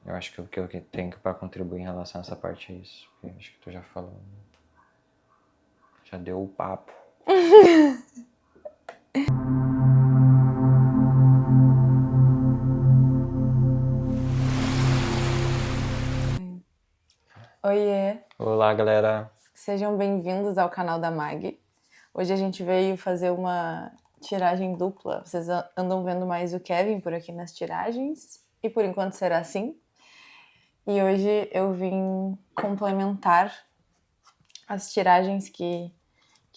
Eu acho que o que eu tenho para contribuir em relação a essa parte é isso. Eu acho que tu já falou. Já deu o papo. Oiê! Olá, galera! Sejam bem-vindos ao canal da Mag. Hoje a gente veio fazer uma tiragem dupla. Vocês andam vendo mais o Kevin por aqui nas tiragens, e por enquanto será assim. E hoje eu vim complementar as tiragens que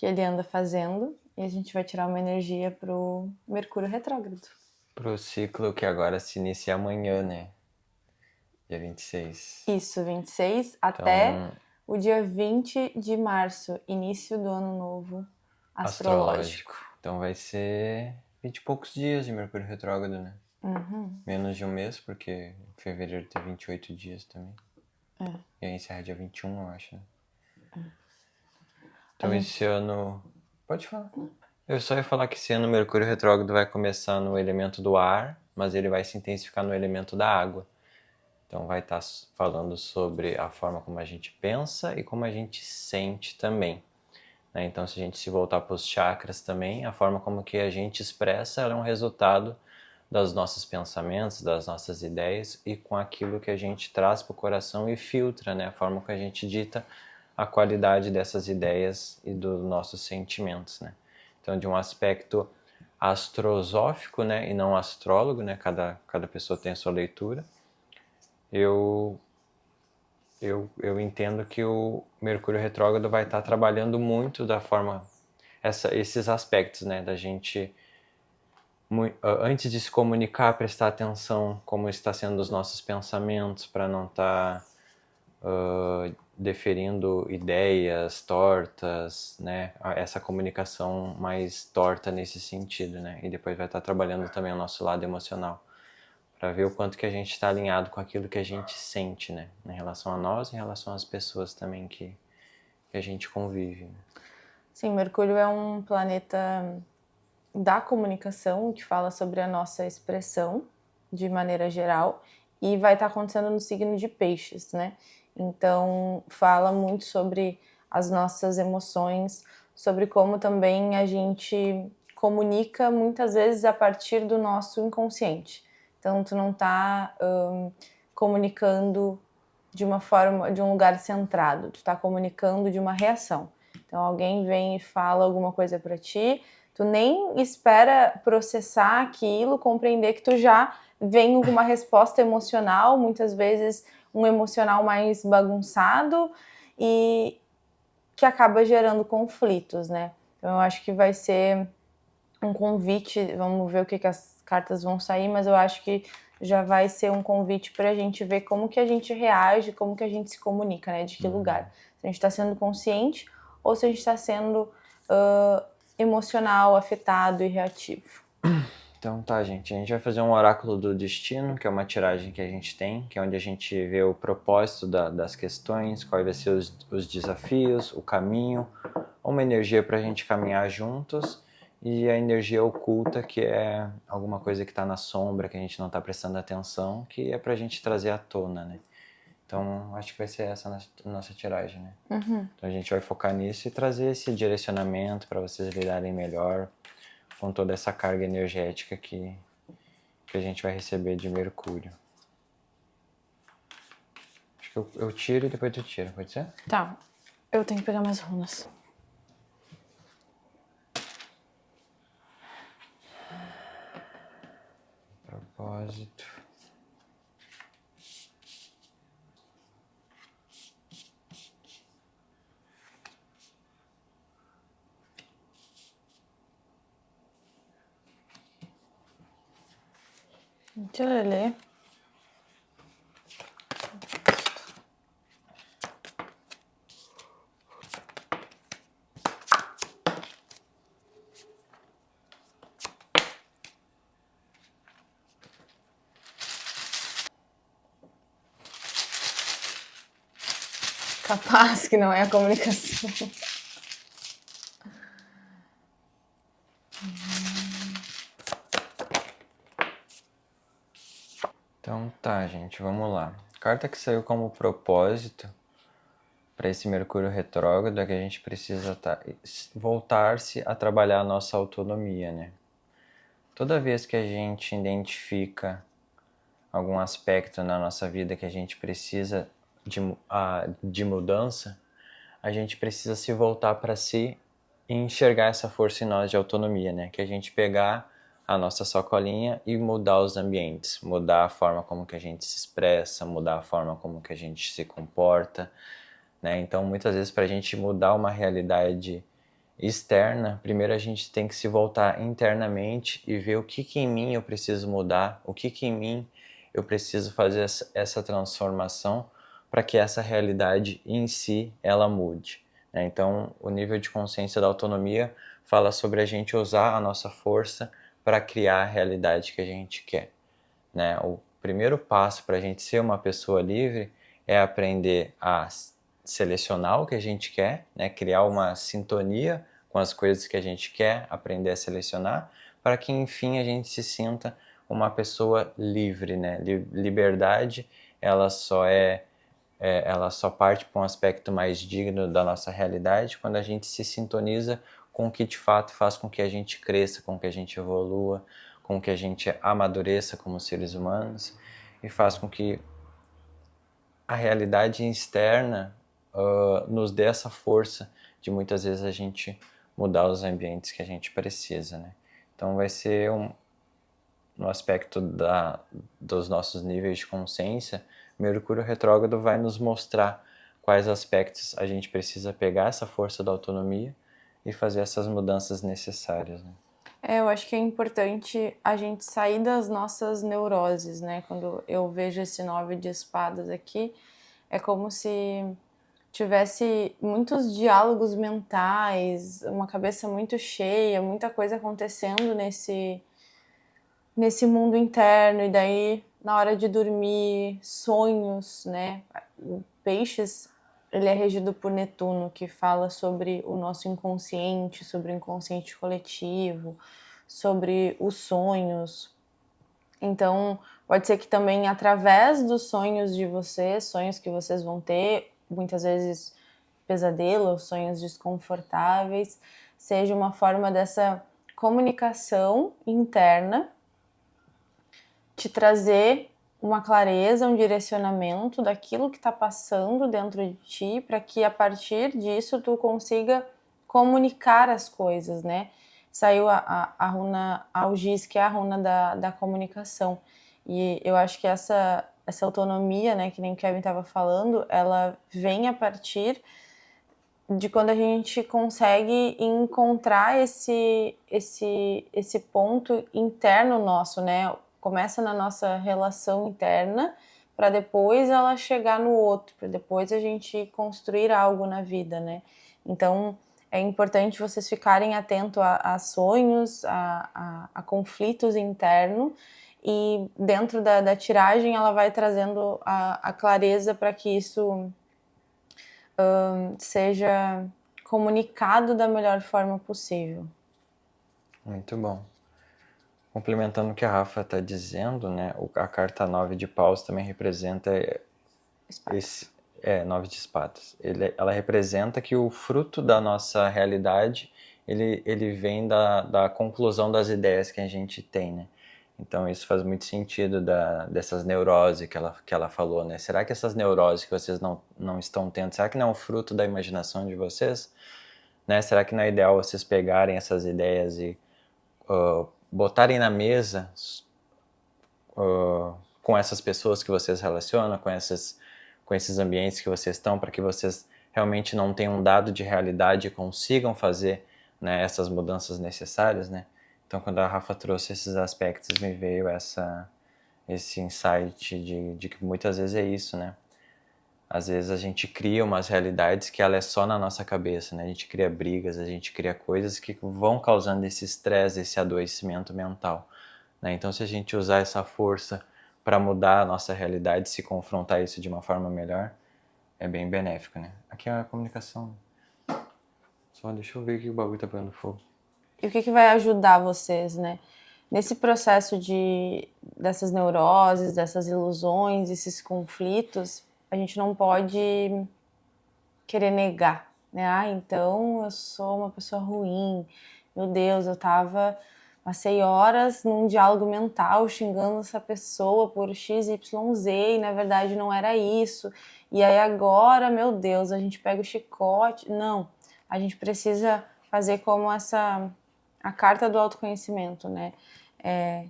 ele anda fazendo, e a gente vai tirar uma energia pro Mercúrio retrógrado. Pro ciclo que agora se inicia amanhã, né? Dia 26. Isso, 26 até o dia 20 de março, início do ano novo astrológico. Então vai ser 20 e poucos dias de Mercúrio retrógrado, né? Uhum. Menos de um mês, porque em fevereiro tem 28 dias também. E aí encerra dia 21, eu acho, né? Então esse ano... Pode falar. Eu só ia falar que esse ano o Mercúrio retrógrado vai começar no elemento do ar, mas ele vai se intensificar no elemento da água. Então vai estar falando sobre a forma como a gente pensa e como a gente sente também. Então se a gente se voltar para os chakras também, a forma como que a gente expressa ela é um resultado dos nossos pensamentos, das nossas ideias e com aquilo que a gente traz para o coração e filtra, né? A forma que a gente dita a qualidade dessas ideias e dos nossos sentimentos, né? Então de um aspecto astrosófico, né, e não astrólogo, né? Cada pessoa tem a sua leitura. Eu entendo que o Mercúrio retrógrado vai estar trabalhando muito da forma, esses aspectos, né, da gente, antes de se comunicar, prestar atenção como está sendo os nossos pensamentos, para não estar deferindo ideias tortas, né, essa comunicação mais torta nesse sentido, né, e depois vai estar trabalhando também o nosso lado emocional, para ver o quanto que a gente está alinhado com aquilo que a gente sente, né? Em relação a nós, em relação às pessoas também que a gente convive. Né? Sim, Mercúrio é um planeta da comunicação, que fala sobre a nossa expressão de maneira geral, e vai estar acontecendo no signo de Peixes, né? Então, fala muito sobre as nossas emoções, sobre como também a gente comunica muitas vezes a partir do nosso inconsciente. Então, tu não tá comunicando de uma forma, de um lugar centrado, tu tá comunicando de uma reação. Então, alguém vem e fala alguma coisa para ti, tu nem espera processar aquilo, compreender que tu já vem com uma resposta emocional, muitas vezes um emocional mais bagunçado, e que acaba gerando conflitos, né? Então eu acho que vai ser um convite, vamos ver o que as cartas vão sair, mas eu acho que já vai ser um convite para a gente ver como que a gente reage, como que a gente se comunica, né? De que lugar. Se a gente está sendo consciente ou se a gente está sendo emocional, afetado e reativo. Então tá, gente, a gente vai fazer um oráculo do destino, que é uma tiragem que a gente tem, que é onde a gente vê o propósito das questões, quais vai ser os desafios, o caminho, uma energia para a gente caminhar juntos, e a energia oculta, que é alguma coisa que está na sombra, que a gente não está prestando atenção, que é para a gente trazer à tona, né? Então, acho que vai ser essa a nossa tiragem, né? Uhum. Então a gente vai focar nisso e trazer esse direcionamento para vocês lidarem melhor com toda essa carga energética que a gente vai receber de Mercúrio. Acho que eu tiro e depois tu tira, pode ser? Tá, eu tenho que pegar minhas runas. Propósito. Tchalelê. Capaz que não é a comunicação. Então Tá, gente, vamos lá. Carta que saiu como propósito para esse Mercúrio retrógrado é que a gente precisa voltar-se a trabalhar a nossa autonomia, né? Toda vez que a gente identifica algum aspecto na nossa vida que a gente precisa de mudança, a gente precisa se voltar para si e enxergar essa força em nós de autonomia, né? Que a gente pegar a nossa sacolinha e mudar os ambientes, mudar a forma como que a gente se expressa, mudar a forma como que a gente se comporta, né? Então, muitas vezes, para a gente mudar uma realidade externa, primeiro a gente tem que se voltar internamente e ver o que em mim eu preciso mudar, o que em mim eu preciso fazer essa transformação para que essa realidade em si ela mude, né? Então, o nível de consciência da autonomia fala sobre a gente usar a nossa força para criar a realidade que a gente quer, né? O primeiro passo para a gente ser uma pessoa livre é aprender a selecionar o que a gente quer, né? Criar uma sintonia com as coisas que a gente quer, aprender a selecionar, para que enfim a gente se sinta uma pessoa livre, né? Liberdade, ela ela só parte para um aspecto mais digno da nossa realidade quando a gente se sintoniza com o que de fato faz com que a gente cresça, com que a gente evolua, com que a gente amadureça como seres humanos e faz com que a realidade externa nos dê essa força de muitas vezes a gente mudar os ambientes que a gente precisa, né? Então vai ser no aspecto dos nossos níveis de consciência, Mercúrio retrógrado vai nos mostrar quais aspectos a gente precisa pegar essa força da autonomia e fazer essas mudanças necessárias, né? Eu acho que é importante a gente sair das nossas neuroses, né? Quando eu vejo esse 9 de espadas aqui, é como se tivesse muitos diálogos mentais, uma cabeça muito cheia, muita coisa acontecendo nesse mundo interno, e daí na hora de dormir, sonhos, né? O Peixes, ele é regido por Netuno, que fala sobre o nosso inconsciente, sobre o inconsciente coletivo, sobre os sonhos. Então, pode ser que também através dos sonhos de vocês, sonhos que vocês vão ter, muitas vezes pesadelos, sonhos desconfortáveis, seja uma forma dessa comunicação interna te trazer uma clareza, um direcionamento daquilo que está passando dentro de ti, para que a partir disso tu consiga comunicar as coisas, né? Saiu a runa Algis, que é a runa da comunicação. E eu acho que essa autonomia, né, que nem o Kevin estava falando, ela vem a partir de quando a gente consegue encontrar esse ponto interno nosso, né? Começa na nossa relação interna, para depois ela chegar no outro, para depois a gente construir algo na vida, né? Então, é importante vocês ficarem atentos a sonhos, a conflitos internos, e dentro da tiragem ela vai trazendo a clareza para que isso seja comunicado da melhor forma possível. Muito bom. Complementando o que a Rafa está dizendo, né, a carta 9 de paus também representa Espadas. 9 de espadas. Ela representa que o fruto da nossa realidade, ele vem da conclusão das ideias que a gente tem, né? Então isso faz muito sentido dessas neuroses que ela falou, né? Será que essas neuroses que vocês não estão tendo, será que não é um fruto da imaginação de vocês? Né? Será que não é ideal vocês pegarem essas ideias e botarem na mesa com essas pessoas que vocês relacionam, com esses ambientes que vocês estão, para que vocês realmente não tenham um dado de realidade e consigam fazer, né, essas mudanças necessárias, né? Então, quando a Rafa trouxe esses aspectos, me veio esse insight de que muitas vezes é isso, né? Às vezes a gente cria umas realidades que ela é só na nossa cabeça, né? A gente cria brigas, a gente cria coisas que vão causando esse estresse, esse adoecimento mental, né? Então, se a gente usar essa força para mudar a nossa realidade, se confrontar isso de uma forma melhor, é bem benéfico, né? Aqui é a comunicação. Só deixa eu ver que o bagulho tá pegando fogo. E o que vai ajudar vocês, né? nesse processo dessas neuroses, dessas ilusões, esses conflitos, a gente não pode querer negar, né? Ah, então eu sou uma pessoa ruim. Meu Deus, passei horas num diálogo mental xingando essa pessoa por X, Y, Z e na verdade não era isso. E aí agora, meu Deus, a gente pega o chicote. Não, a gente precisa fazer como a carta do autoconhecimento, né? É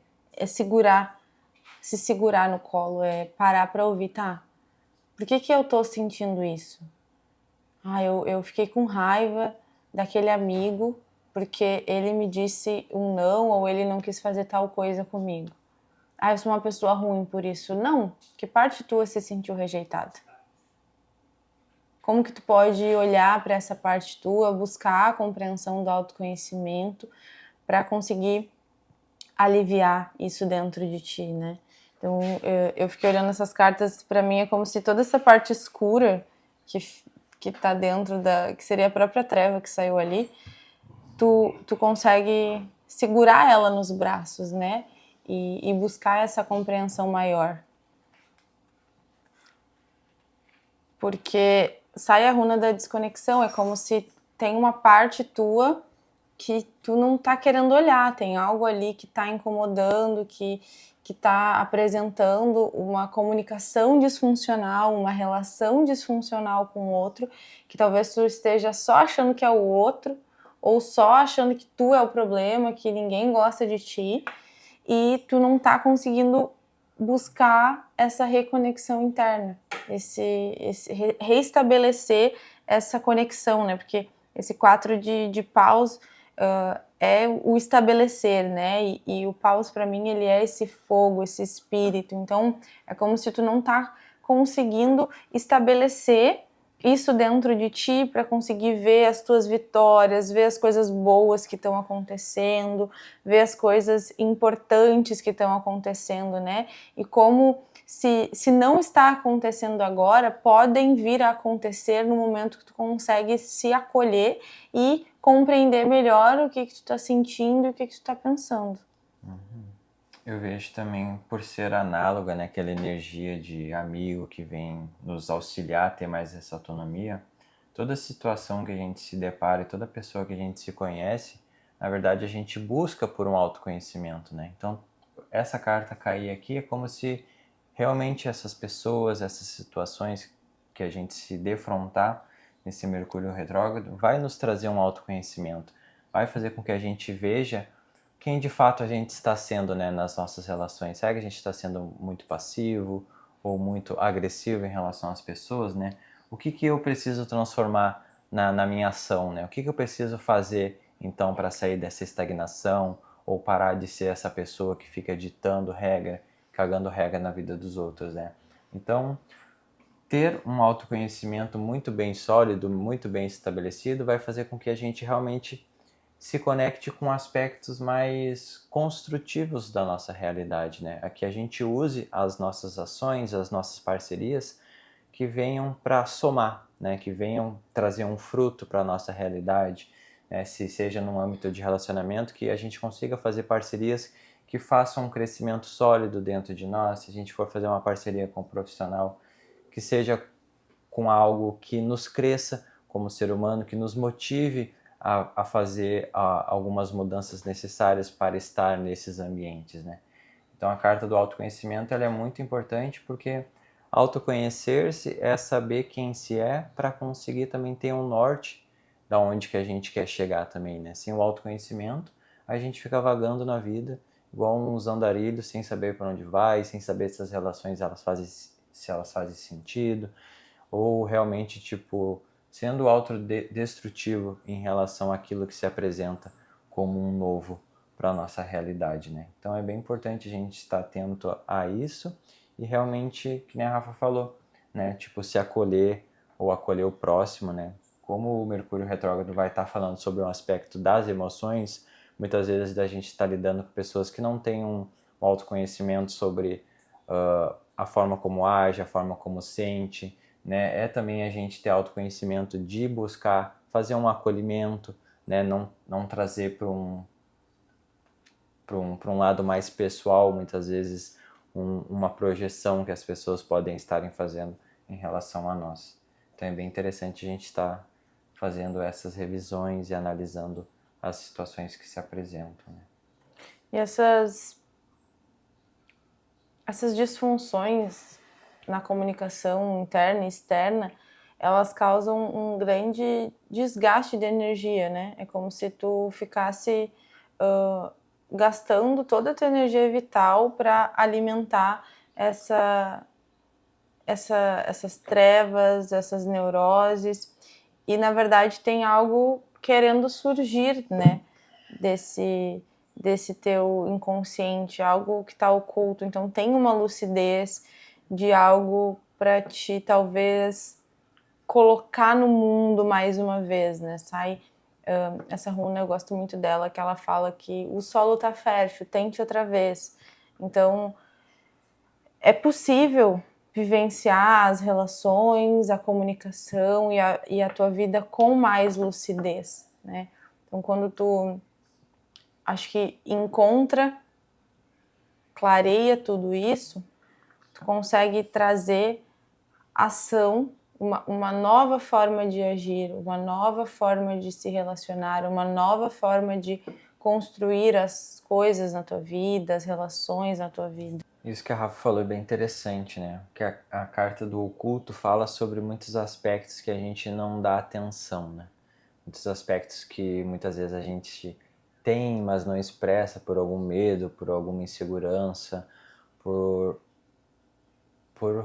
se segurar no colo, é parar para ouvir, tá? Por que eu tô sentindo isso? Ah, eu fiquei com raiva daquele amigo porque ele me disse um não ou ele não quis fazer tal coisa comigo. Ah, eu sou uma pessoa ruim por isso. Não, que parte tua se sentiu rejeitada? Como que tu pode olhar para essa parte tua, buscar a compreensão do autoconhecimento para conseguir aliviar isso dentro de ti, né? Então, eu fiquei olhando essas cartas, para mim é como se toda essa parte escura que tá dentro que seria a própria treva que saiu ali, tu consegue segurar ela nos braços, né? E buscar essa compreensão maior. Porque sai a runa da desconexão, é como se tem uma parte tua que tu não tá querendo olhar, tem algo ali que tá incomodando, que tá apresentando uma comunicação disfuncional, uma relação disfuncional com o outro, que talvez tu esteja só achando que é o outro, ou só achando que tu é o problema, que ninguém gosta de ti, e tu não tá conseguindo buscar essa reconexão interna, reestabelecer essa conexão, né? Porque esse 4 de paus é o estabelecer, né? E o paus para mim ele é esse fogo, esse espírito. Então é como se tu não tá conseguindo estabelecer isso dentro de ti para conseguir ver as tuas vitórias, ver as coisas boas que estão acontecendo, ver as coisas importantes que estão acontecendo, né? E como se não está acontecendo agora, podem vir a acontecer no momento que tu consegue se acolher e compreender melhor o que tu está sentindo e o que tu está pensando. Eu vejo também, por ser análoga, né, aquela energia de amigo que vem nos auxiliar a ter mais essa autonomia, toda situação que a gente se depara e toda pessoa que a gente se conhece, na verdade a gente busca por um autoconhecimento, né? Então, essa carta cair aqui é como se realmente essas pessoas, essas situações que a gente se defrontar nesse Mercúrio retrógrado, vai nos trazer um autoconhecimento, vai fazer com que a gente veja quem de fato a gente está sendo, né, nas nossas relações. Será que a gente está sendo muito passivo ou muito agressivo em relação às pessoas, né? O que eu preciso transformar na minha ação, né? O que eu preciso fazer, então, para sair dessa estagnação ou parar de ser essa pessoa que fica ditando regra, cagando regra na vida dos outros, né? Então, ter um autoconhecimento muito bem sólido, muito bem estabelecido, vai fazer com que a gente realmente se conecte com aspectos mais construtivos da nossa realidade, né? A que a gente use as nossas ações, as nossas parcerias que venham para somar, né? Que venham trazer um fruto para a nossa realidade, né? Se seja num âmbito de relacionamento, que a gente consiga fazer parcerias que façam um crescimento sólido dentro de nós. Se a gente for fazer uma parceria com um profissional, que seja com algo que nos cresça como ser humano, que nos motive a fazer algumas mudanças necessárias para estar nesses ambientes, né? Então a carta do autoconhecimento ela é muito importante porque autoconhecer-se é saber quem se é para conseguir também ter um norte da onde que a gente quer chegar também, né? Sem o autoconhecimento, a gente fica vagando na vida igual uns andarilhos sem saber para onde vai, sem saber se as relações se elas fazem sentido, ou realmente, tipo, sendo autodestrutivo em relação àquilo que se apresenta como um novo para a nossa realidade, né? Então é bem importante a gente estar atento a isso e realmente, que nem a Rafa falou, né? Tipo, se acolher ou acolher o próximo, né? Como o Mercúrio retrógrado vai estar falando sobre um aspecto das emoções, muitas vezes a gente está lidando com pessoas que não têm um autoconhecimento sobre a forma como age, a forma como sente, né? É também a gente ter autoconhecimento de buscar fazer um acolhimento, né? Não trazer para para um lado mais pessoal, muitas vezes uma projeção que as pessoas podem estarem fazendo em relação a nós. Então é bem interessante a gente estar fazendo essas revisões e analisando as situações que se apresentam, né? E essas disfunções na comunicação interna e externa, elas causam um grande desgaste de energia, né? É como se tu ficasse gastando toda a tua energia vital para alimentar essas trevas, essas neuroses, e na verdade tem algo querendo surgir, né, desse teu inconsciente, algo que está oculto. Então tem uma lucidez de algo para te talvez colocar no mundo mais uma vez, né? Essa runa, eu gosto muito dela, que ela fala que o solo tá fértil, tente outra vez. Então é possível vivenciar as relações, a comunicação e a tua vida com mais lucidez, né? Então, quando tu, acho que clareia tudo isso, tu consegue trazer ação, uma nova forma de agir, uma nova forma de se relacionar, uma nova forma de construir as coisas na tua vida, as relações na tua vida. Isso que a Rafa falou é bem interessante, né? Que a carta do oculto fala sobre muitos aspectos que a gente não dá atenção, né? Muitos aspectos que muitas vezes a gente tem, mas não expressa por algum medo, por alguma insegurança, por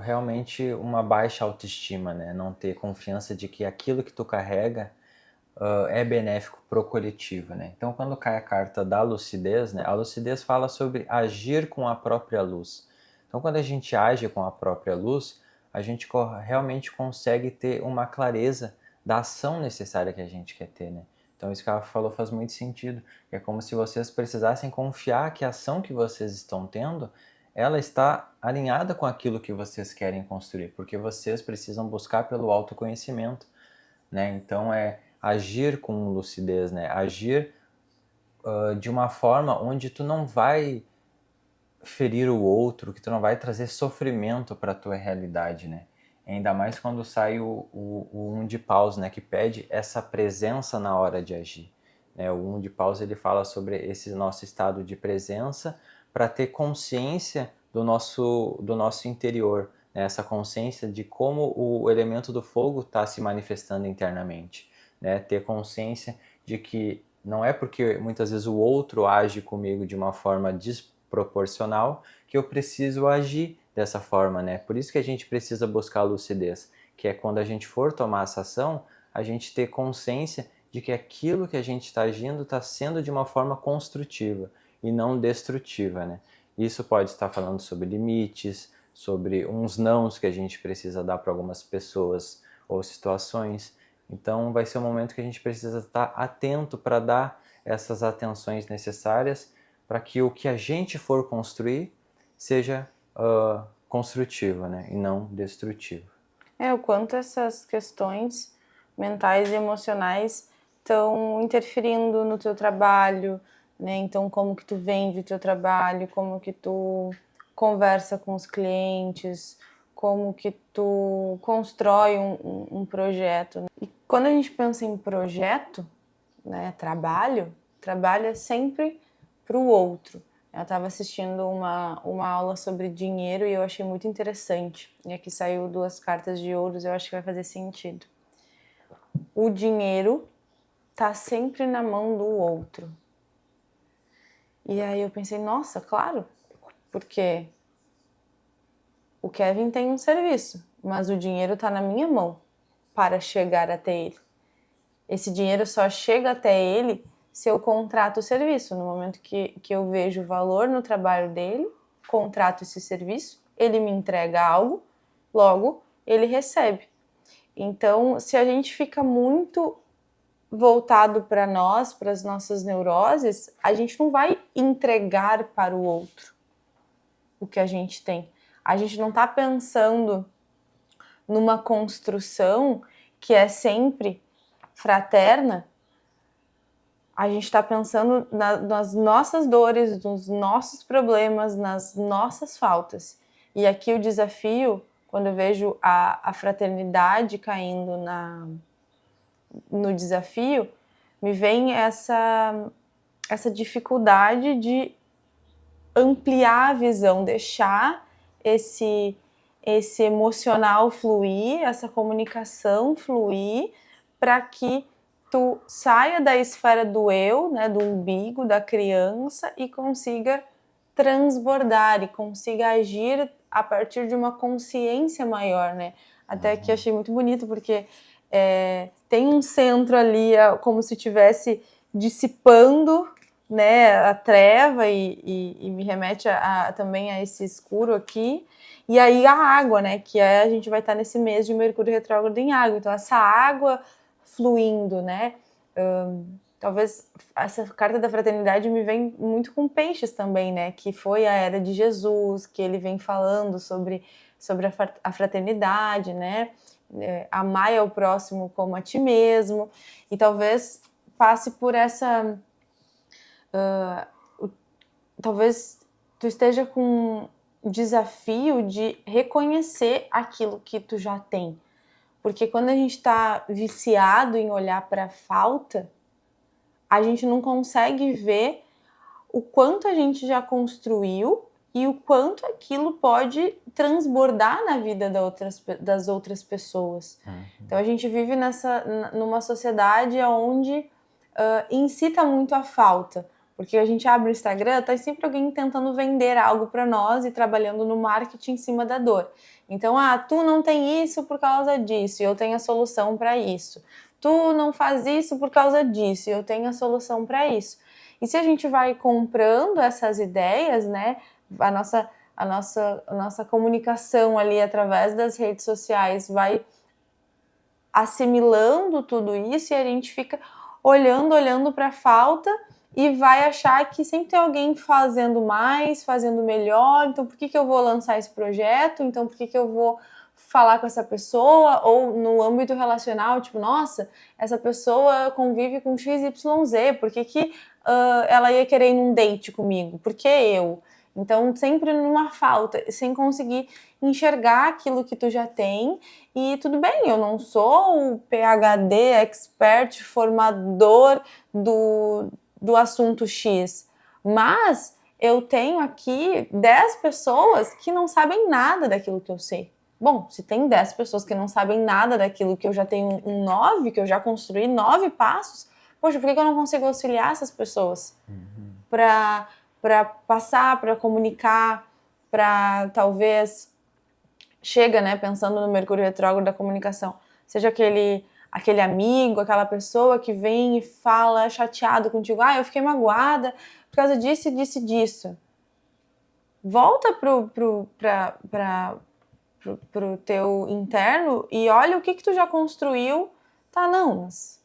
realmente uma baixa autoestima, né? Não ter confiança de que aquilo que tu carrega é benéfico pro coletivo, né? Então, quando cai a carta da lucidez, né? A lucidez fala sobre agir com a própria luz. Então, quando a gente age com a própria luz, a gente realmente consegue ter uma clareza da ação necessária que a gente quer ter, né? Então, isso que ela falou faz muito sentido. É como se vocês precisassem confiar que a ação que vocês estão tendo, ela está alinhada com aquilo que vocês querem construir, porque vocês precisam buscar pelo autoconhecimento, né? Então, agir com lucidez, né? Agir de uma forma onde tu não vai ferir o outro, que tu não vai trazer sofrimento para a tua realidade, né? Ainda mais quando sai o um de paus, né? Que pede essa presença na hora de agir, né? O um de paus, ele fala sobre esse nosso estado de presença para ter consciência do nosso interior, né? Essa consciência de como o elemento do fogo está se manifestando internamente, né? Ter consciência de que não é porque muitas vezes o outro age comigo de uma forma desproporcional que eu preciso agir dessa forma, né? Por isso que a gente precisa buscar a lucidez, que é quando a gente for tomar essa ação, a gente ter consciência de que aquilo que a gente está agindo está sendo de uma forma construtiva e não destrutiva, né? Isso pode estar falando sobre limites, sobre uns nãos que a gente precisa dar para algumas pessoas ou situações. Então vai ser um momento que a gente precisa estar atento para dar essas atenções necessárias para que o que a gente for construir seja construtivo, né? E não destrutivo. O quanto essas questões mentais e emocionais estão interferindo no teu trabalho, né? Então, como que tu vende o teu trabalho, como que tu conversa com os clientes, como que tu constrói um projeto. E quando a gente pensa em projeto, né, trabalho é sempre para o outro. Eu estava assistindo uma aula sobre dinheiro e eu achei muito interessante. E aqui saiu 2 cartas de ouros, eu acho que vai fazer sentido. O dinheiro tá sempre na mão do outro. E aí eu pensei, nossa, claro, porque o Kevin tem um serviço, mas o dinheiro tá na minha mão para chegar até ele. Esse dinheiro só chega até ele se eu contrato o serviço. No momento que eu vejo valor no trabalho dele, contrato esse serviço, ele me entrega algo, logo ele recebe. Então, se a gente fica muito voltado para nós, para as nossas neuroses, a gente não vai entregar para o outro o que a gente tem. A gente não está pensando numa construção que é sempre fraterna a gente está pensando nas nossas dores, nos nossos problemas, nas nossas faltas. E aqui o desafio, quando eu vejo a fraternidade caindo no desafio, me vem essa dificuldade de ampliar a visão, deixar esse emocional fluir, essa comunicação fluir, para que tu saia da esfera do eu, né, do umbigo, da criança, e consiga transbordar e consiga agir a partir de uma consciência maior, né? Até que achei muito bonito, porque tem um centro ali, como se estivesse dissipando, né, a treva, e me remete também a esse escuro aqui. E aí a água, né, que a gente vai estar nesse mês de Mercúrio retrógrado em água. Então essa água fluindo, né? Talvez essa carta da fraternidade me vem muito com peixes também, né? Que foi a era de Jesus, que ele vem falando sobre a fraternidade, né? Amar ao próximo como a ti mesmo. E talvez passe por essa... talvez tu esteja com o desafio de reconhecer aquilo que tu já tem. Porque quando a gente está viciado em olhar para a falta, a gente não consegue ver o quanto a gente já construiu e o quanto aquilo pode transbordar na vida das outras pessoas. Então a gente vive numa sociedade onde incita muito a falta. Porque a gente abre o Instagram, tá sempre alguém tentando vender algo para nós e trabalhando no marketing em cima da dor. Então, tu não tem isso por causa disso, e eu tenho a solução para isso. Tu não faz isso por causa disso, e eu tenho a solução para isso. E se a gente vai comprando essas ideias, né, a nossa comunicação ali através das redes sociais vai assimilando tudo isso, e a gente fica olhando para a falta e vai achar que sempre tem alguém fazendo mais, fazendo melhor. Então por que eu vou lançar esse projeto? Então por que eu vou falar com essa pessoa? Ou no âmbito relacional, tipo, nossa, essa pessoa convive com XYZ, por que ela ia querer ir num date comigo? Por que eu? Então sempre numa falta, sem conseguir enxergar aquilo que tu já tem. E tudo bem, eu não sou o PhD, expert, formador do assunto X, mas eu tenho aqui 10 pessoas que não sabem nada daquilo que eu sei. Bom, se tem 10 pessoas que não sabem nada daquilo que eu já tenho 9, que eu já construí 9 passos, poxa, por que eu não consigo auxiliar essas pessoas? Para passar, para comunicar, para talvez... Chega, né, pensando no Mercúrio retrógrado da comunicação, seja aquele amigo, aquela pessoa que vem e fala chateado contigo, eu fiquei magoada por causa disso, disso e disso. Volta pro teu interno e olha o que tu já construiu. Tá, não, mas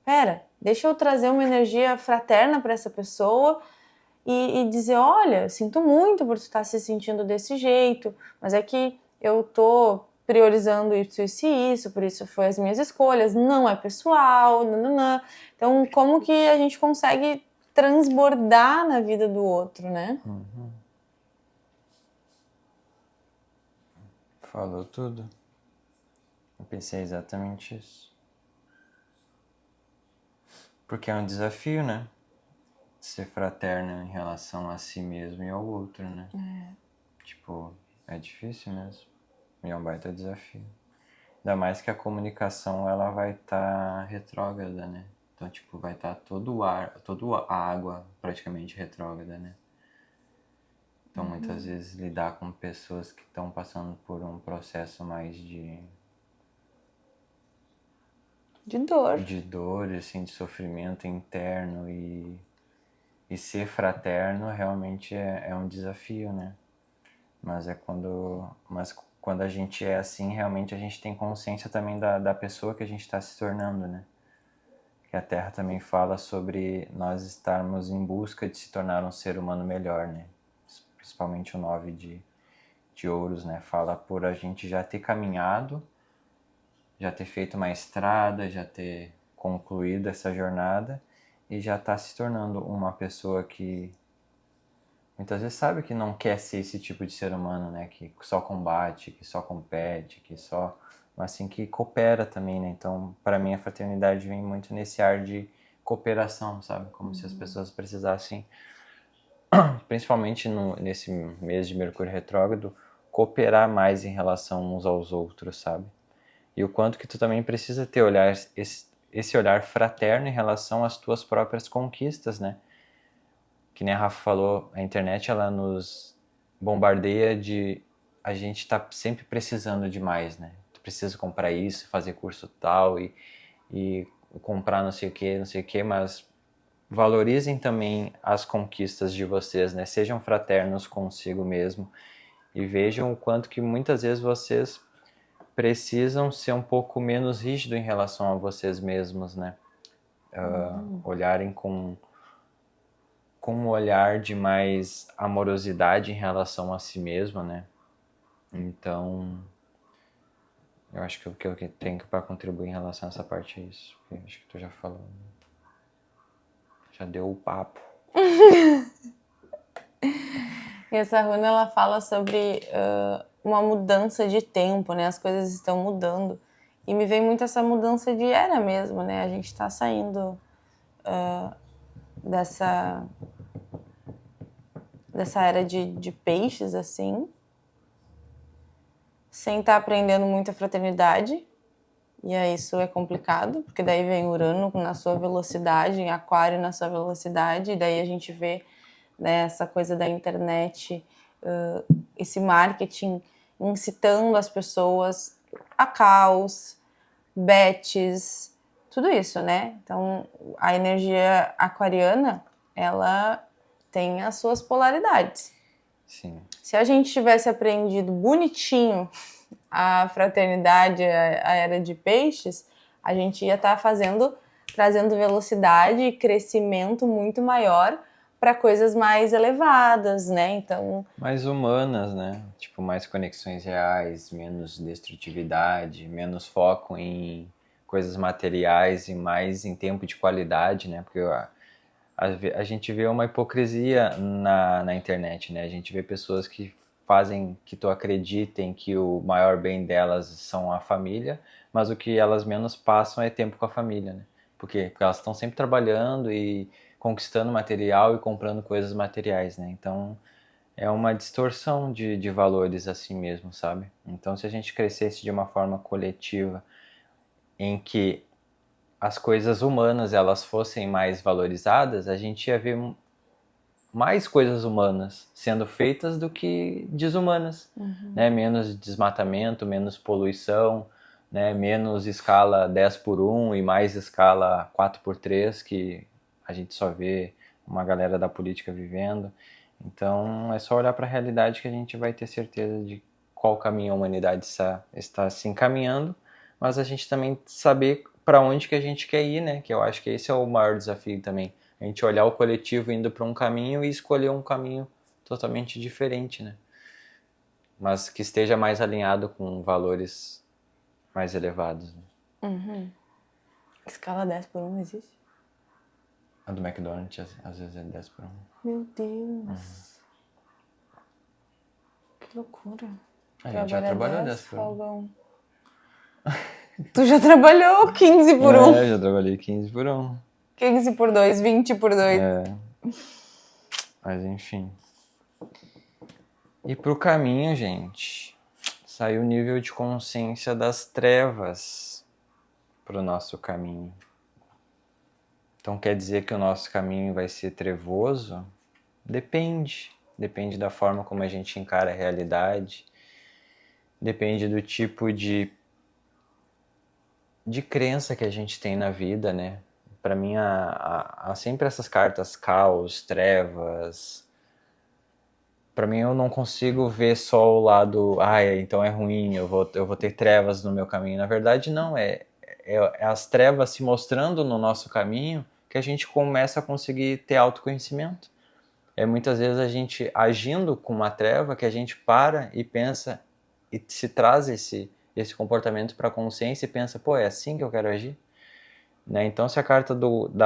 pera, deixa eu trazer uma energia fraterna para essa pessoa e dizer, olha, sinto muito por tu estar se sentindo desse jeito, mas é que eu tô priorizando isso e isso, por isso foi as minhas escolhas, não é pessoal, nananã. Então, como que a gente consegue transbordar na vida do outro, né? Falou tudo. Eu pensei exatamente isso. Porque é um desafio, né? Ser fraterno em relação a si mesmo e ao outro, né? Tipo, é difícil mesmo. E é um baita desafio. Ainda mais que a comunicação, ela vai estar retrógrada, né? Então, tipo, vai estar todo o ar, toda a água praticamente retrógrada, né? Então, muitas vezes, lidar com pessoas que estão passando por um processo mais de dor. De dor, assim, de sofrimento interno e ser fraterno realmente é um desafio, né? Mas quando a gente é assim, realmente a gente tem consciência também da pessoa que a gente está se tornando, né? Que a Terra também fala sobre nós estarmos em busca de se tornar um ser humano melhor, né? Principalmente o 9 de ouros, né? Fala por a gente já ter caminhado, já ter feito uma estrada, já ter concluído essa jornada e já tá se tornando uma pessoa que muitas vezes sabe que não quer ser esse tipo de ser humano, né? Que só combate, que só compete, que só... Mas assim, que coopera também, né? Então, para mim, a fraternidade vem muito nesse ar de cooperação, sabe? Como se as pessoas precisassem, principalmente nesse mês de Mercúrio retrógrado, cooperar mais em relação uns aos outros, sabe? E o quanto que tu também precisa ter esse olhar fraterno em relação às tuas próprias conquistas, né? Que nem a Rafa falou, a internet ela nos bombardeia de a gente tá sempre precisando de mais, né? Tu precisa comprar isso, fazer curso tal e comprar não sei o que, mas valorizem também as conquistas de vocês, né? Sejam fraternos consigo mesmo e vejam o quanto que muitas vezes vocês precisam ser um pouco menos rígidos em relação a vocês mesmos, né? Olharem com um olhar de mais amorosidade em relação a si mesmo, né? Então, eu acho que o que eu tenho para contribuir em relação a essa parte é isso. Eu acho que tu já falou. Já deu o papo. E essa runa, ela fala sobre uma mudança de tempo, né? As coisas estão mudando. E me vem muito essa mudança de era mesmo, né? A gente tá saindo dessa era de peixes, assim, sem estar aprendendo muito a fraternidade. E aí isso é complicado, porque daí vem Urano na sua velocidade, em Aquário na sua velocidade, e daí a gente vê, né, essa coisa da internet, esse marketing incitando as pessoas a caos, bets, tudo isso, né? Então, a energia aquariana, ela tem as suas polaridades. Sim. Se a gente tivesse aprendido bonitinho a fraternidade, a era de peixes, a gente ia estar trazendo velocidade e crescimento muito maior para coisas mais elevadas, né? Então, Mais humanas, né? Tipo, mais conexões reais, menos destrutividade, menos foco em coisas materiais e mais em tempo de qualidade, né? Porque a gente vê uma hipocrisia na internet, né? A gente vê pessoas que fazem que tu acreditem que o maior bem delas são a família, mas o que elas menos passam é tempo com a família, né? Por quê? Porque elas estão sempre trabalhando e conquistando material e comprando coisas materiais, né? Então é uma distorção de valores assim mesmo, sabe? Então se a gente crescesse de uma forma coletiva em que as coisas humanas elas fossem mais valorizadas, a gente ia ver mais coisas humanas sendo feitas do que desumanas, né? Menos desmatamento, menos poluição, né? Menos escala 10x1 e mais escala 4x3 que a gente só vê uma galera da política vivendo. Então é só olhar para a realidade que a gente vai ter certeza de qual caminho a humanidade está se encaminhando, mas a gente também saber para onde que a gente quer ir, né? Que eu acho que esse é o maior desafio também. A gente olhar o coletivo indo para um caminho e escolher um caminho totalmente diferente, né? Mas que esteja mais alinhado com valores mais elevados. Né? escala 10x1 existe? A do McDonald's às vezes é 10x1. Meu Deus. Que loucura. A gente já trabalhou 10x1. Folga 1. Tu já trabalhou 15x1. É, já trabalhei 15x1. 15x2, 20x2. É. Mas enfim. E pro caminho, gente, saiu o nível de consciência das trevas pro nosso caminho. Então quer dizer que o nosso caminho vai ser trevoso? Depende. Depende da forma como a gente encara a realidade. Depende do tipo de crença que a gente tem na vida, né? Para mim, há sempre essas cartas caos, trevas. Para mim, eu não consigo ver só o lado, então é ruim, eu vou ter trevas no meu caminho. Na verdade, não, é as trevas se mostrando no nosso caminho que a gente começa a conseguir ter autoconhecimento. É muitas vezes a gente agindo com uma treva que a gente para e pensa e se traz esse comportamento para a consciência e pensa, pô, é assim que eu quero agir? né? Então, se a carta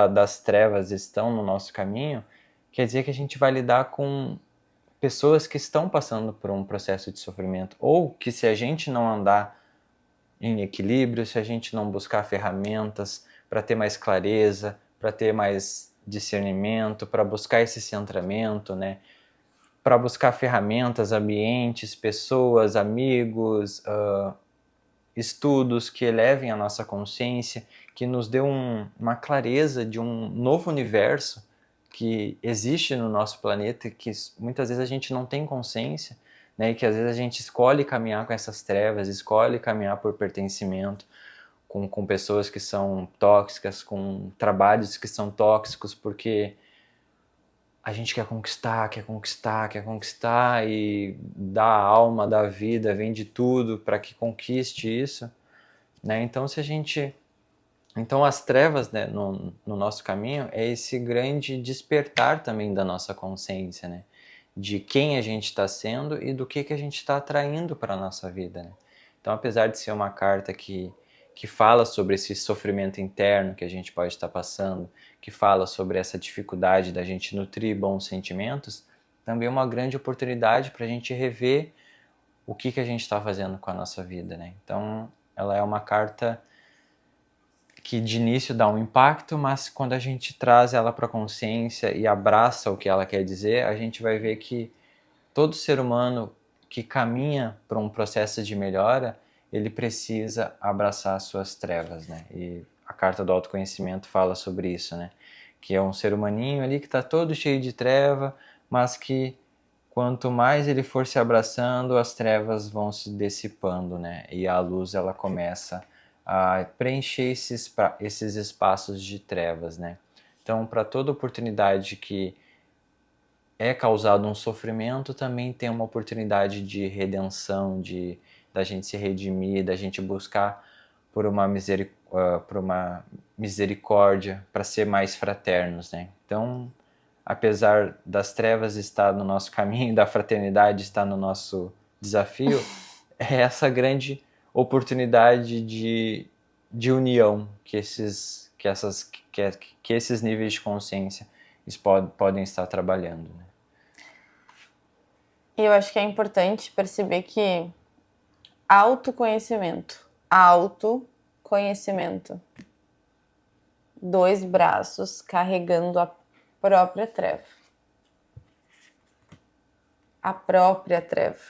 das trevas estão no nosso caminho, quer dizer que a gente vai lidar com pessoas que estão passando por um processo de sofrimento, ou que se a gente não andar em equilíbrio, se a gente não buscar ferramentas para ter mais clareza, para ter mais discernimento, para buscar esse centramento, né? Para buscar ferramentas, ambientes, pessoas, amigos, estudos que elevem a nossa consciência, que nos dê uma clareza de um novo universo que existe no nosso planeta e que muitas vezes a gente não tem consciência, né? E que às vezes a gente escolhe caminhar com essas trevas, escolhe caminhar por pertencimento, com pessoas que são tóxicas, com trabalhos que são tóxicos, porque a gente quer conquistar, quer conquistar, quer conquistar e dá a alma, dá a vida, vende tudo para que conquiste isso, né? Então, se a gente... Então, as trevas, né, no nosso caminho é esse grande despertar também da nossa consciência, né? De quem a gente está sendo e do que a gente está atraindo para a nossa vida, né? Então, apesar de ser uma carta que fala sobre esse sofrimento interno que a gente pode estar passando, que fala sobre essa dificuldade da gente nutrir bons sentimentos, também é uma grande oportunidade para a gente rever o que a gente está fazendo com a nossa vida, né? Então, ela é uma carta que de início dá um impacto, mas quando a gente traz ela para a consciência e abraça o que ela quer dizer, a gente vai ver que todo ser humano que caminha para um processo de melhora, ele precisa abraçar as suas trevas, né? E a carta do autoconhecimento fala sobre isso, né? Que é um ser humaninho ali que está todo cheio de treva, mas que quanto mais ele for se abraçando, as trevas vão se dissipando, né? E a luz ela começa a preencher esses espaços de trevas, né? Então, para toda oportunidade que é causado um sofrimento, também tem uma oportunidade de redenção, da gente se redimir, da gente buscar por uma misericórdia, para ser mais fraternos, né? Então, apesar das trevas estar no nosso caminho, da fraternidade estar no nosso desafio, é essa grande oportunidade de união que esses níveis de consciência podem estar trabalhando, né? E eu acho que é importante perceber que autoconhecimento, dois braços carregando a própria treva. A própria treva,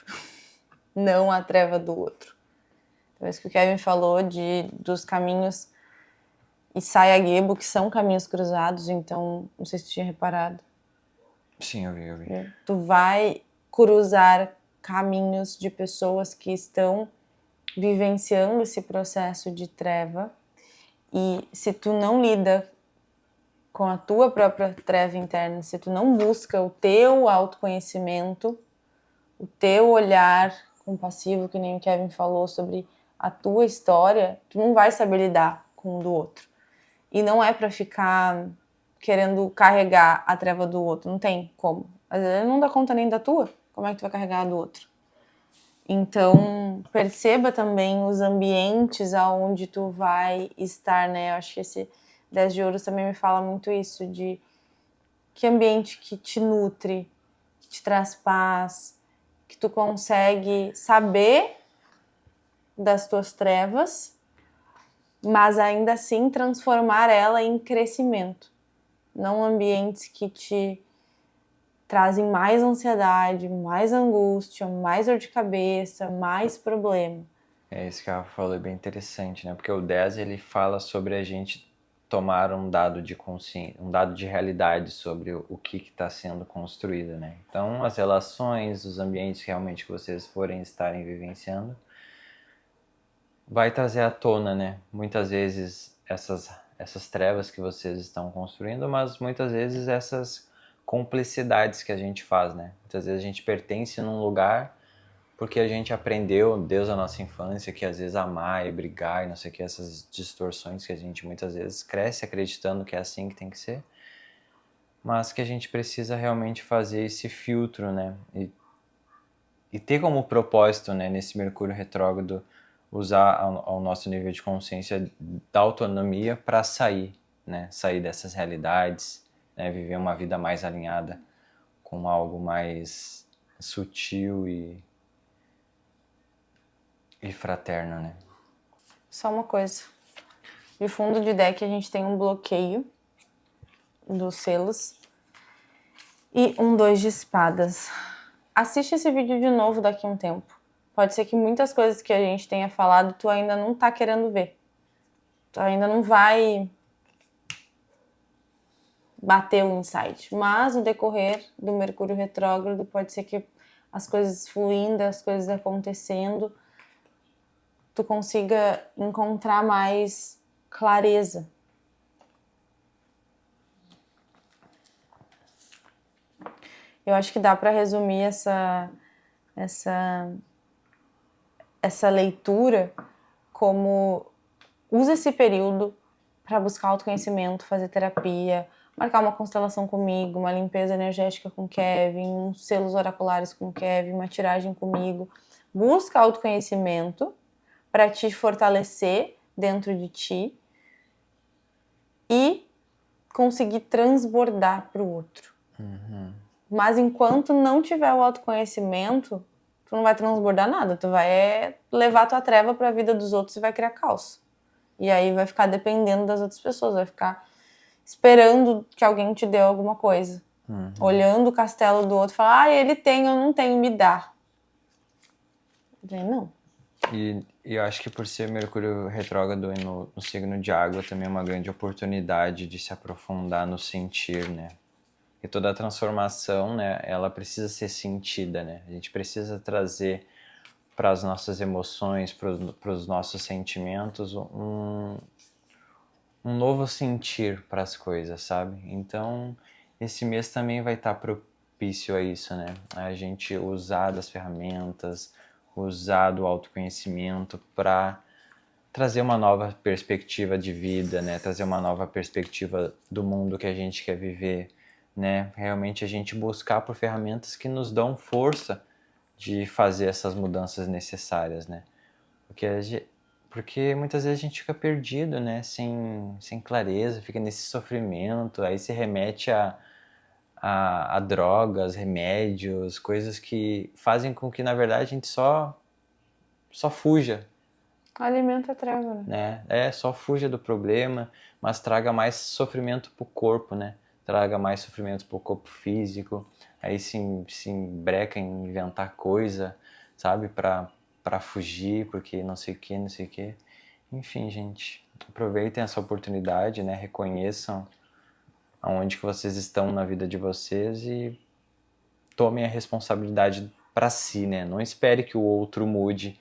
não a treva do outro. Então, isso que o Kevin falou dos caminhos Isai e Agebo, que são caminhos cruzados, então, não sei se tu tinha reparado. Sim, eu vi. Tu vai cruzar caminhos de pessoas que estão vivenciando esse processo de treva, e se tu não lida com a tua própria treva interna, se tu não busca o teu autoconhecimento, o teu olhar compassivo, que nem o Kevin falou, sobre a tua história, tu não vai saber lidar com o do outro. E não é para ficar querendo carregar a treva do outro, não tem como. Às vezes não dá conta nem da tua, como é que tu vai carregar a do outro? Então, perceba também os ambientes aonde tu vai estar, né? Eu acho que esse 10 de ouros também me fala muito isso, de que ambiente que te nutre, que te traz paz, que tu consegue saber das tuas trevas, mas ainda assim transformar ela em crescimento. Não ambientes que te trazem mais ansiedade, mais angústia, mais dor de cabeça, mais problema. É isso que a Rafa falou, é bem interessante, né? Porque o 10 ele fala sobre a gente tomar um dado de consciência, um dado de realidade sobre o que está sendo construído, né? Então, as relações, os ambientes realmente que vocês forem estarem vivenciando, vai trazer à tona, né? Muitas vezes essas trevas que vocês estão construindo, mas muitas vezes essas cumplicidades que a gente faz, né? Muitas vezes a gente pertence num lugar porque a gente aprendeu desde a nossa infância que às vezes amar e brigar e não sei o que, essas distorções que a gente muitas vezes cresce acreditando que é assim que tem que ser, mas que a gente precisa realmente fazer esse filtro, né? E ter como propósito, né, nesse Mercúrio retrógrado, usar ao nosso nível de consciência da autonomia para sair, né? Sair dessas realidades, né? Viver uma vida mais alinhada com algo mais sutil e fraterno, né? Só uma coisa. De fundo de deck a gente tem um bloqueio dos selos e um 2 de espadas. Assiste esse vídeo de novo daqui a um tempo. Pode ser que muitas coisas que a gente tenha falado tu ainda não tá querendo ver. Tu ainda não vai bater o insight. Mas no decorrer do Mercúrio retrógrado pode ser que as coisas fluindo, as coisas acontecendo, tu consiga encontrar mais clareza. Eu acho que dá para resumir essa leitura como usa esse período para buscar autoconhecimento, fazer terapia, marcar uma constelação comigo, uma limpeza energética com Kevin, uns selos oraculares com Kevin, uma tiragem comigo. Busca autoconhecimento para te fortalecer dentro de ti e conseguir transbordar para o outro. Uhum. Mas enquanto não tiver o autoconhecimento, tu não vai transbordar nada. Tu vai levar tua treva para a vida dos outros e vai criar caos. E aí vai ficar dependendo das outras pessoas, vai ficar esperando que alguém te dê alguma coisa. Uhum. Olhando o castelo do outro e falar, ele tem, eu não tenho, me dá. Não. E eu acho que por ser Mercúrio retrógrado no signo de água também é uma grande oportunidade de se aprofundar no sentir, né? E toda a transformação, né, ela precisa ser sentida, né? A gente precisa trazer para as nossas emoções, para os nossos sentimentos, um novo sentir para as coisas, sabe? Então, esse mês também vai estar propício a isso, né? A gente usar das ferramentas, usar do autoconhecimento para trazer uma nova perspectiva de vida, né? Trazer uma nova perspectiva do mundo que a gente quer viver, né? Realmente a gente buscar por ferramentas que nos dão força de fazer essas mudanças necessárias, né? Porque muitas vezes a gente fica perdido, né? Sem clareza, fica nesse sofrimento, aí se remete a drogas, remédios, coisas que fazem com que, na verdade, a gente só fuja. Alimenta a treva, né? Só fuja do problema, mas traga mais sofrimento pro corpo, né? Traga mais sofrimento pro corpo físico, aí se embreca em inventar coisa, sabe? Pra fugir, porque não sei o que, não sei o que. Enfim, gente, aproveitem essa oportunidade, né? Reconheçam aonde que vocês estão na vida de vocês e tomem a responsabilidade para si, né? Não espere que o outro mude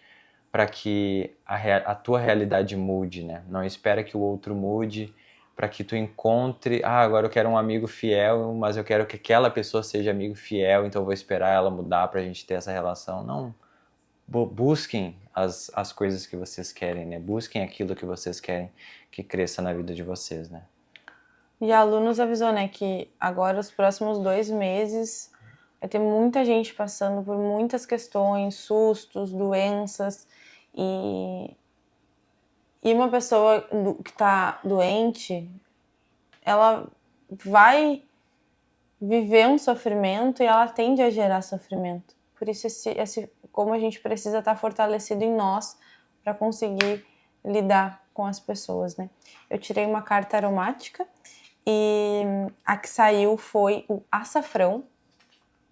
para que a tua realidade mude, né? Não espera que o outro mude para que tu encontre, agora eu quero um amigo fiel, mas eu quero que aquela pessoa seja amigo fiel, então eu vou esperar ela mudar pra gente ter essa relação. Não. Busquem as coisas que vocês querem, né? Busquem aquilo que vocês querem que cresça na vida de vocês, né? E a Lu nos avisou, né, que agora os próximos 2 meses vai ter muita gente passando por muitas questões, sustos, doenças, e uma pessoa que tá doente, ela vai viver um sofrimento e ela tende a gerar sofrimento. Por isso, como a gente precisa estar fortalecido em nós para conseguir lidar com as pessoas, né? Eu tirei uma carta aromática e a que saiu foi o açafrão,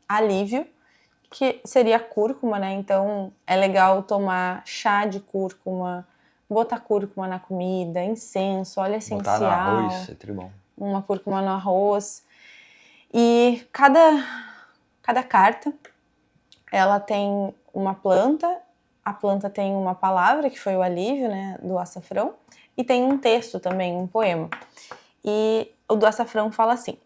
alívio, que seria cúrcuma, né? Então é legal tomar chá de cúrcuma, botar cúrcuma na comida, incenso, óleo essencial. Botar no arroz, é tribom. Uma cúrcuma no arroz. E cada carta, ela tem uma planta, a planta tem uma palavra, que foi o alívio, né, do açafrão, e tem um texto também, um poema. E o do açafrão fala assim: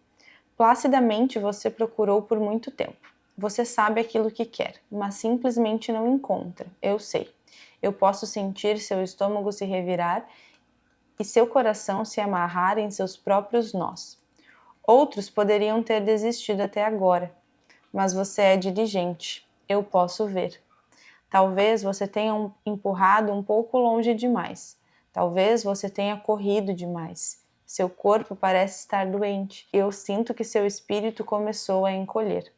placidamente você procurou por muito tempo. Você sabe aquilo que quer, mas simplesmente não encontra. Eu sei. Eu posso sentir seu estômago se revirar e seu coração se amarrar em seus próprios nós. Outros poderiam ter desistido até agora, mas você é diligente. Eu posso ver. Talvez você tenha empurrado um pouco longe demais. Talvez você tenha corrido demais. Seu corpo parece estar doente. Eu sinto que seu espírito começou a encolher.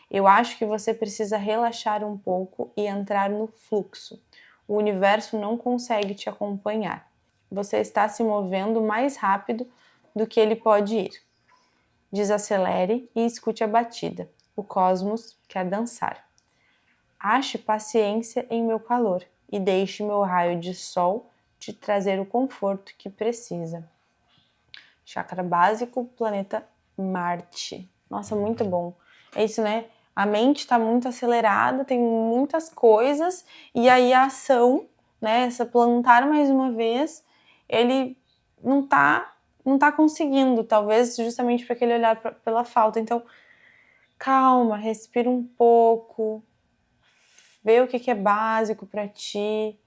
Eu acho que você precisa relaxar um pouco e entrar no fluxo. O universo não consegue te acompanhar. Você está se movendo mais rápido do que ele pode ir. Desacelere e escute a batida. O cosmos quer dançar. Ache paciência em meu calor e deixe meu raio de sol te trazer o conforto que precisa. Chakra básico, planeta Marte. Nossa, muito bom. É isso, né? A mente está muito acelerada, tem muitas coisas, e aí a ação, né? Essa plantar mais uma vez, ele não tá conseguindo, talvez justamente para aquele olhar pela falta. Então, calma, respira um pouco, vê o que é básico para ti.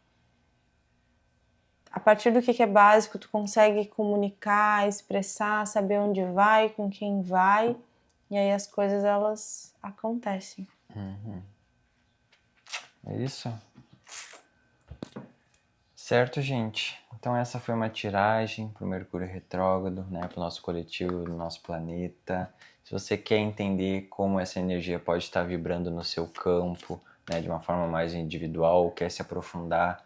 A partir do que é básico, tu consegue comunicar, expressar, saber onde vai, com quem vai, e aí as coisas, elas acontecem. É isso? Certo, gente? Então essa foi uma tiragem para o Mercúrio retrógrado, né, para o nosso coletivo, do nosso planeta. Se você quer entender como essa energia pode estar vibrando no seu campo, né, de uma forma mais individual, ou quer se aprofundar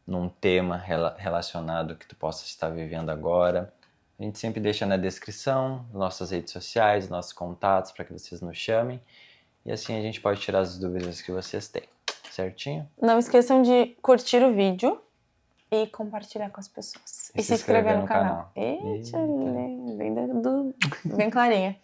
num tema relacionado que tu possa estar vivendo agora, a gente sempre deixa na descrição nossas redes sociais, nossos contatos, para que vocês nos chamem. E assim a gente pode tirar as dúvidas que vocês têm. Certinho? Não esqueçam de curtir o vídeo e compartilhar com as pessoas. E se inscrever no canal. Eita, bem clarinha.